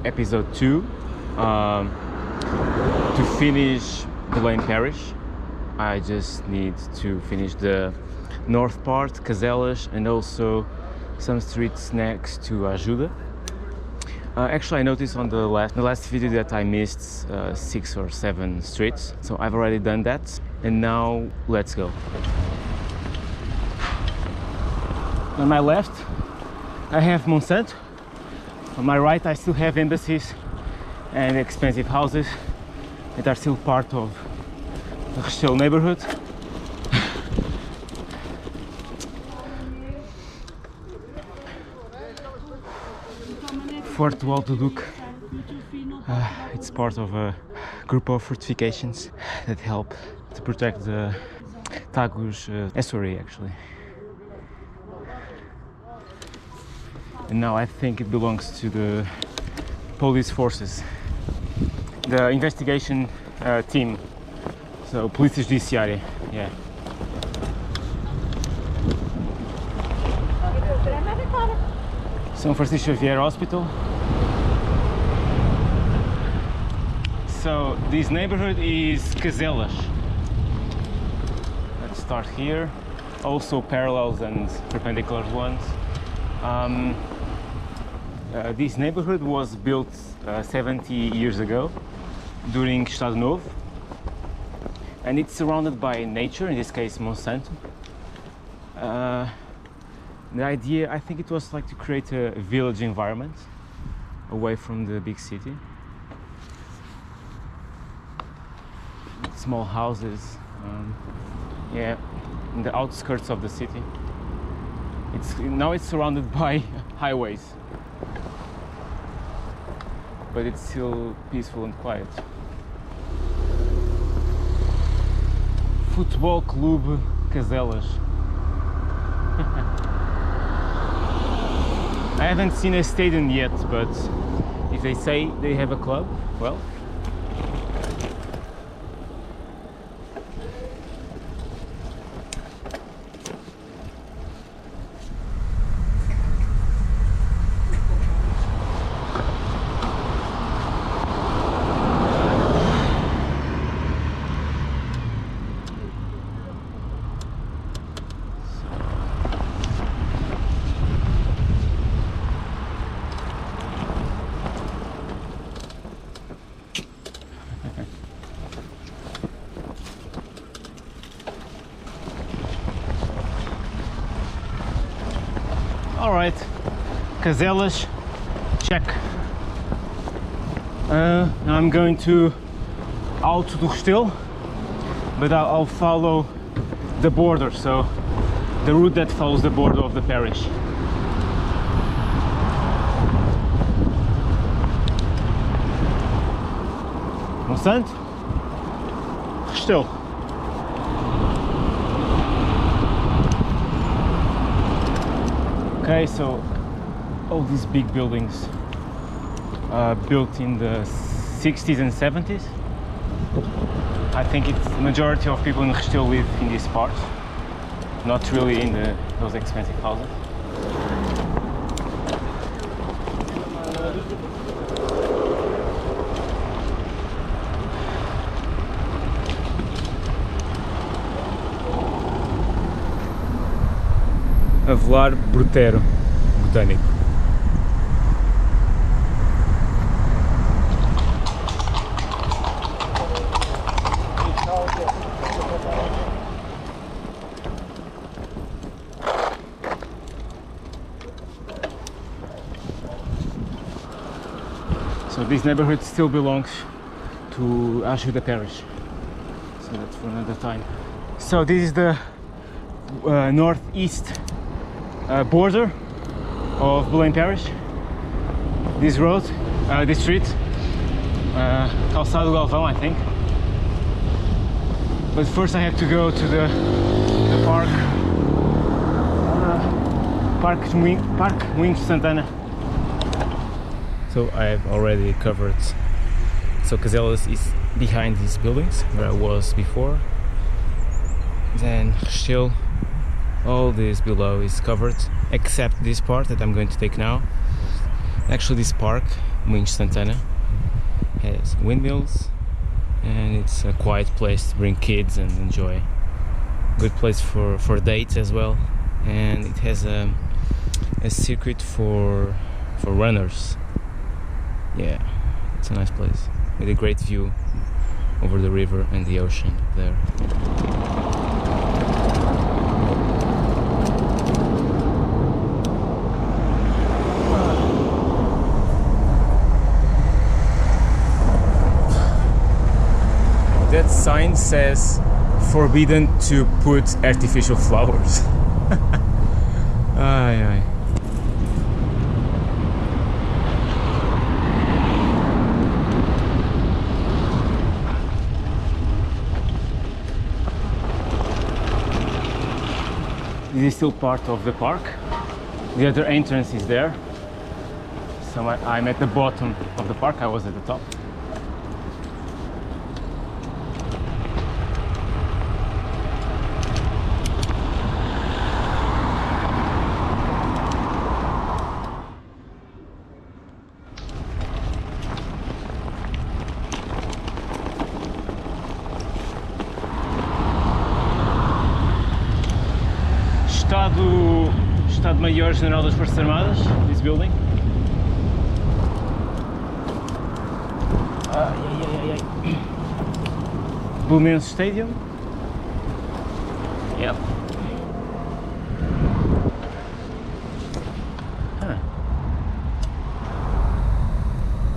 episode 2. To finish Belém parish, I just need to finish the north part, Caselas, and also some streets next to Ajuda. Actually, I noticed on the last video that I missed 6 or 7 streets, so I've already done that, and now let's go. On my left, I have Monsanto. On my right, I still have embassies and expensive houses that are still part of the Restelo neighborhood. Rua Alto Duque. It's part of a group of fortifications that help to protect the Tagus estuary, actually. And now I think it belongs to the police forces, the investigation team, so Polícia Judiciária, yeah. São Francisco Xavier Hospital. So this neighborhood is Caselas. Let's start here. Also parallels and perpendicular ones. This neighborhood was built 70 years ago during Estado Novo, and it's surrounded by nature, in this case Monsanto. The idea, I think it was like to create a village environment away from the big city. Small houses, yeah, in the outskirts of the city. Now it's surrounded by highways, but it's still peaceful and quiet. Futebol Clube Caselas. I haven't seen a stadium yet, but if they say they have a club, well. Alright, Caselas, check. Now I'm going to Alto do Restelo, but I'll follow the border, so the route that follows the border of the parish. Monsanto, Restelo. Okay, so all these big buildings built in the 60s and 70s. I think it's the majority of people in Restelo live in this part, not really in those expensive houses. Avelar Brutero, botânico. So this neighborhood still belongs to Ajuda parish, so that's for another time. So this is the northeast border of Belém parish. This road, this street, Calçado Galvão, I think. But first I have to go to the park, Parque Moinhos Santana. So I've already covered. So Caselas is behind these buildings where I was before. Then Restelo, all this below is covered except this part that I'm going to take now. Actually this park Moinhos Santana. Has windmills, and it's a quiet place to bring kids and enjoy. Good place for dates as well, and it has a circuit for runners. Yeah, it's a nice place with a great view over the river and the ocean there. That sign says forbidden to put artificial flowers. Ai, ai. This is still part of the park. The other entrance is there. So I'm at the bottom of the park, I was at the top. Estado-Maior General das Forças Armadas, this building. Belém Stadium. Yep.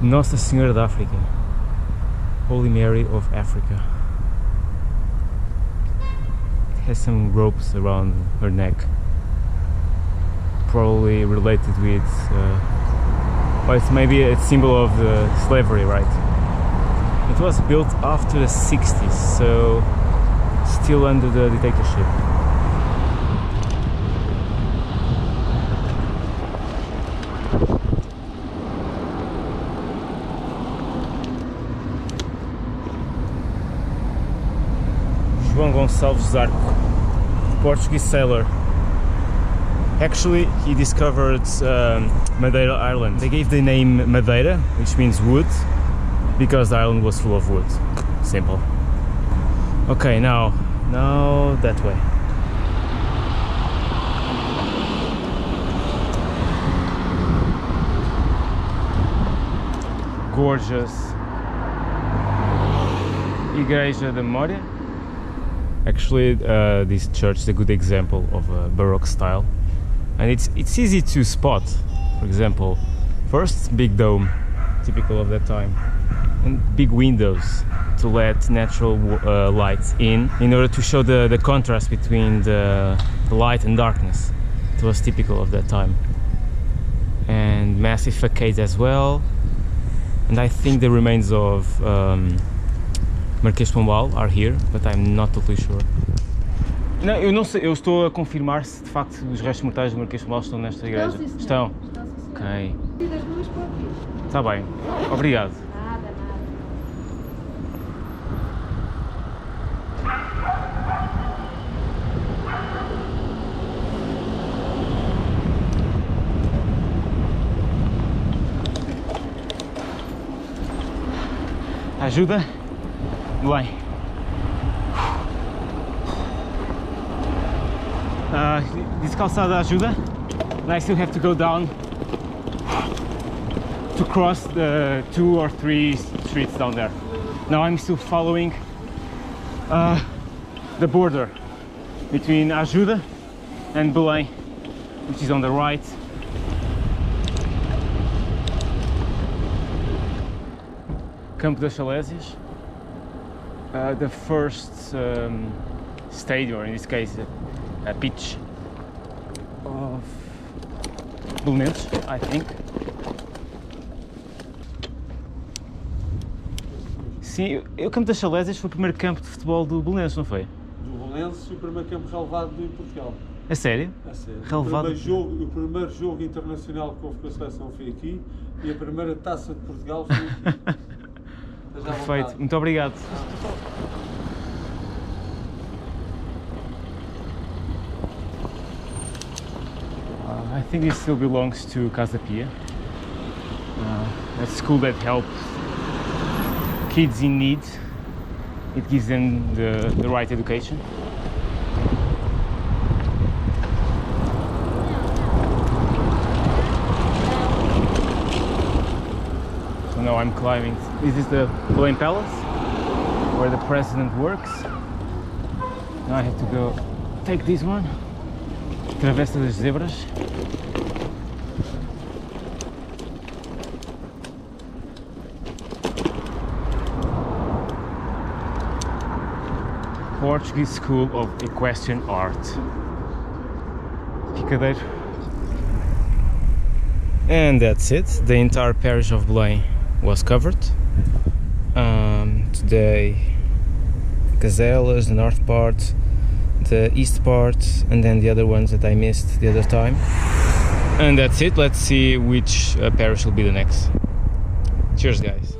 Nossa Senhora da África. Holy Mary of Africa. It has some ropes around her neck. Probably related with, well, it's maybe a symbol of slavery, right? It was built after the 60s, so still under the dictatorship. João Gonçalves Zarco, Portuguese sailor. Actually, he discovered Madeira Island. They gave the name Madeira, which means wood, because the island was full of wood. Simple. Okay, now that way. Gorgeous Igreja da Memória. Actually, this church is a good example of a Baroque style. And it's easy to spot. For example, first big dome, typical of that time, and big windows to let natural light in order to show the contrast between the light and darkness. It was typical of that time. And massive facades as well. And I think the remains of Marquês de Pombal are here, but I'm not totally sure. Não, eu não sei, eu estou a confirmar se de facto os restos mortais do Marquês de Pombal estão nesta igreja. Estão? Ok. Está bem, obrigado. Nada. Ajuda? Bem. This calçada ajuda, and I still have to go down to cross the 2 or 3 streets down there. Now I'm still following the border between Ajuda and Belém, which is on the right. Campo das Salésias, the first stadium, or in this case a pitch of Belenenses, I think. Sim, o Campo das Salésias foi o primeiro campo de futebol do Belenenses, não foi? Do Belenenses e o primeiro campo relevado em Portugal. A sério? A sério. Relevado? O primeiro jogo internacional que houve com a seleção foi aqui e a primeira taça de Portugal foi aqui. Perfeito, muito obrigado. I think this still belongs to Casa Pia. a school that helps kids in need. It gives them the right education. So now I'm climbing. This is the Belém Palace, where the president works. Now I have to go take this one. Travessa das Zebras. Portuguese School of Equestrian Art. Picadeiro. And that's it. The entire parish of Belém was covered. Today, Caselas, the north part, the east part, and then the other ones that I missed the other time. And that's it. Let's see which parish will be the next. Cheers, guys.